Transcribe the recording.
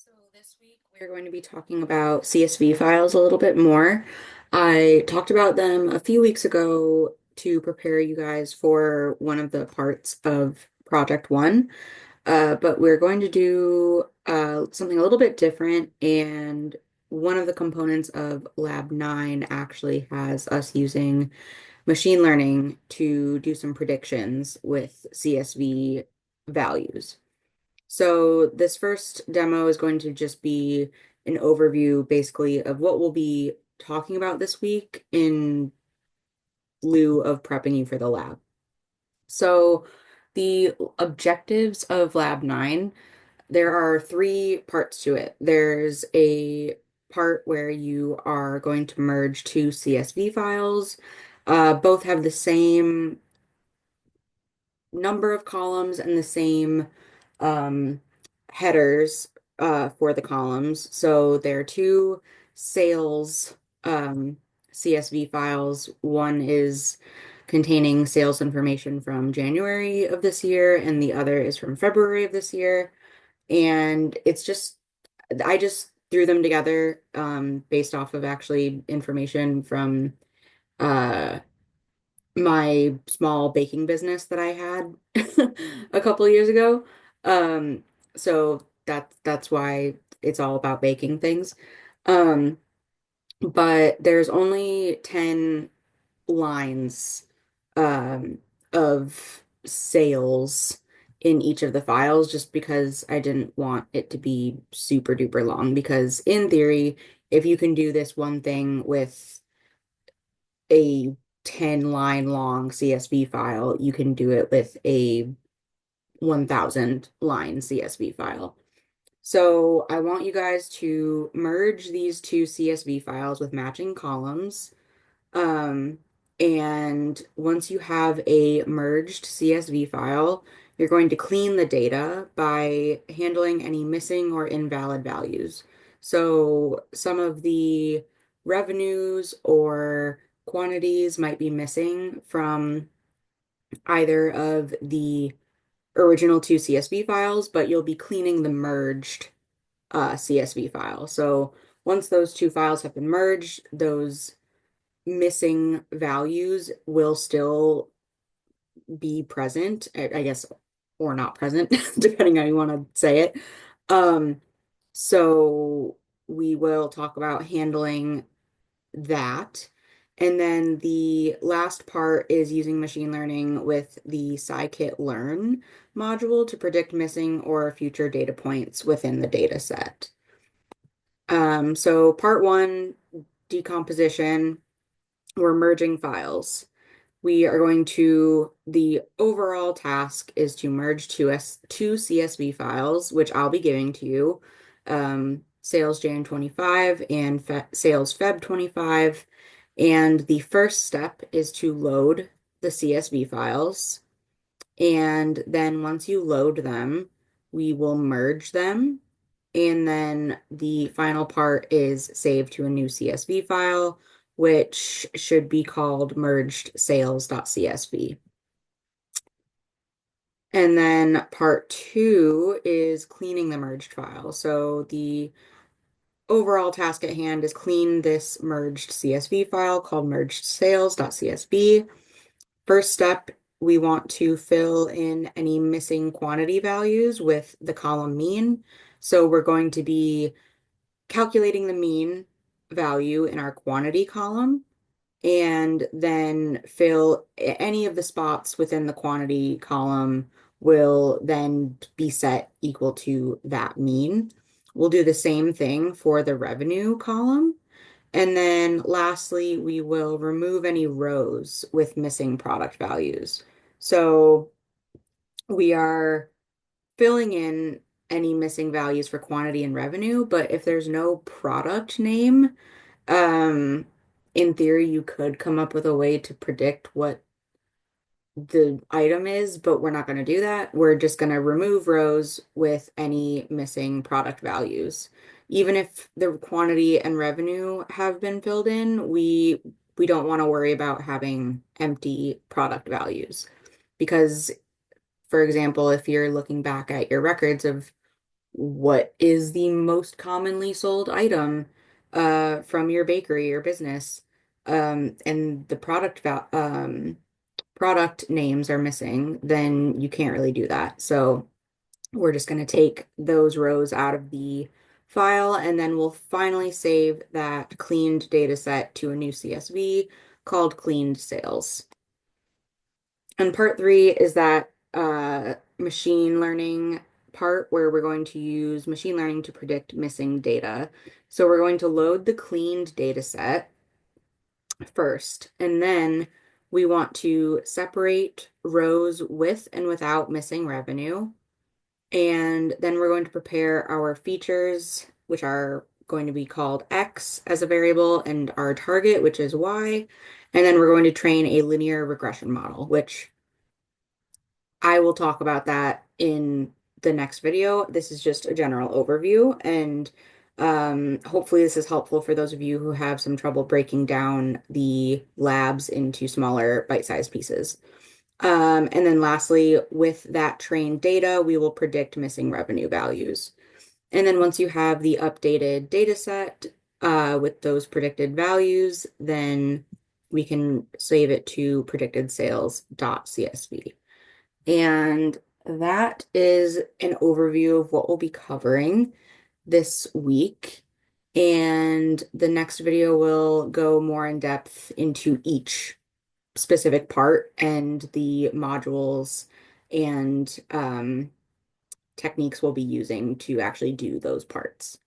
So this week we're going to be talking about CSV files a little bit more. I talked about them a few weeks ago to prepare you guys for one of the parts of Project One, but we're going to do something a little bit different, and one of the components of Lab 9 actually has us using machine learning to do some predictions with CSV values. So this first demo is going to just be an overview basically of what we'll be talking about this week in lieu of prepping you for the lab. So the objectives of Lab 9, there are three parts to it. There's a part where you are going to merge two CSV files. Both have the same number of columns and the same um, headers for the columns. So there are two sales um, CSV files. One is containing sales information from January of this year, and the other is from February of this year. And I just threw them together based off of actually information from uh, my small baking business that I had a couple years ago. Um, so that's why it's all about baking things. Um, but there's only 10 lines of sales in each of the files just because I didn't want it to be super duper long because in theory, if you can do this one thing with a 10 line long CSV file, you can do it with a 1000 line CSV file. So I want you guys to merge these two CSV files with matching columns. Um, and once you have a merged CSV file, you're going to clean the data by handling any missing or invalid values. So some of the revenues or quantities might be missing from either of the original two CSV files, but you'll be cleaning the merged CSV file. So once those two files have been merged, those missing values will still be present, I guess, or not present, depending how you want to say it. Um, so we will talk about handling that. And then the last part is using machine learning with the scikit-learn module to predict missing or future data points within the data set. So part one, decomposition, we're merging files. The overall task is to merge two CSV files, which I'll be giving to you, sales Jan 25 and sales Feb 25. And the first step is to load the CSV files. And then once you load them, we will merge them. And then the final part is save to a new CSV file, which should be called merged sales.csv. And then part two is cleaning the merged file. So the overall task at hand is clean this merged CSV file called merged sales.csv. First step, we want to fill in any missing quantity values with the column mean. So we're going to be calculating the mean value in our quantity column and then fill any of the spots within the quantity column will then be set equal to that mean. We'll do the same thing for the revenue column. And then lastly, we will remove any rows with missing product values. So we are filling in any missing values for quantity and revenue, but if there's no product name, um, in theory, you could come up with a way to predict what the item is, but we're not going to do that. We're just going to remove rows with any missing product values. Even if the quantity and revenue have been filled in, we don't want to worry about having empty product values. Because, for example, if you're looking back at your records of what is the most commonly sold item from your bakery or business. And the product names are missing, then you can't really do that. So we're just going to take those rows out of the file, and then we'll finally save that cleaned data set to a new CSV called cleaned sales. And part three is that machine learning part where we're going to use machine learning to predict missing data. So we're going to load the cleaned data set first, and then we want to separate rows with and without missing revenue. And then we're going to prepare our features, which are going to be called X as a variable, and our target, which is Y. And then we're going to train a linear regression model, which I will talk about that in the next video. This is just a general overview, and hopefully this is helpful for those of you who have some trouble breaking down the labs into smaller bite-sized pieces. And then lastly, with that trained data, we will predict missing revenue values. And then once you have the updated data set with those predicted values, then we can save it to predicted sales.csv. And that is an overview of what we'll be covering this week. And the next video will go more in depth into each specific part and the modules and techniques we'll be using to actually do those parts.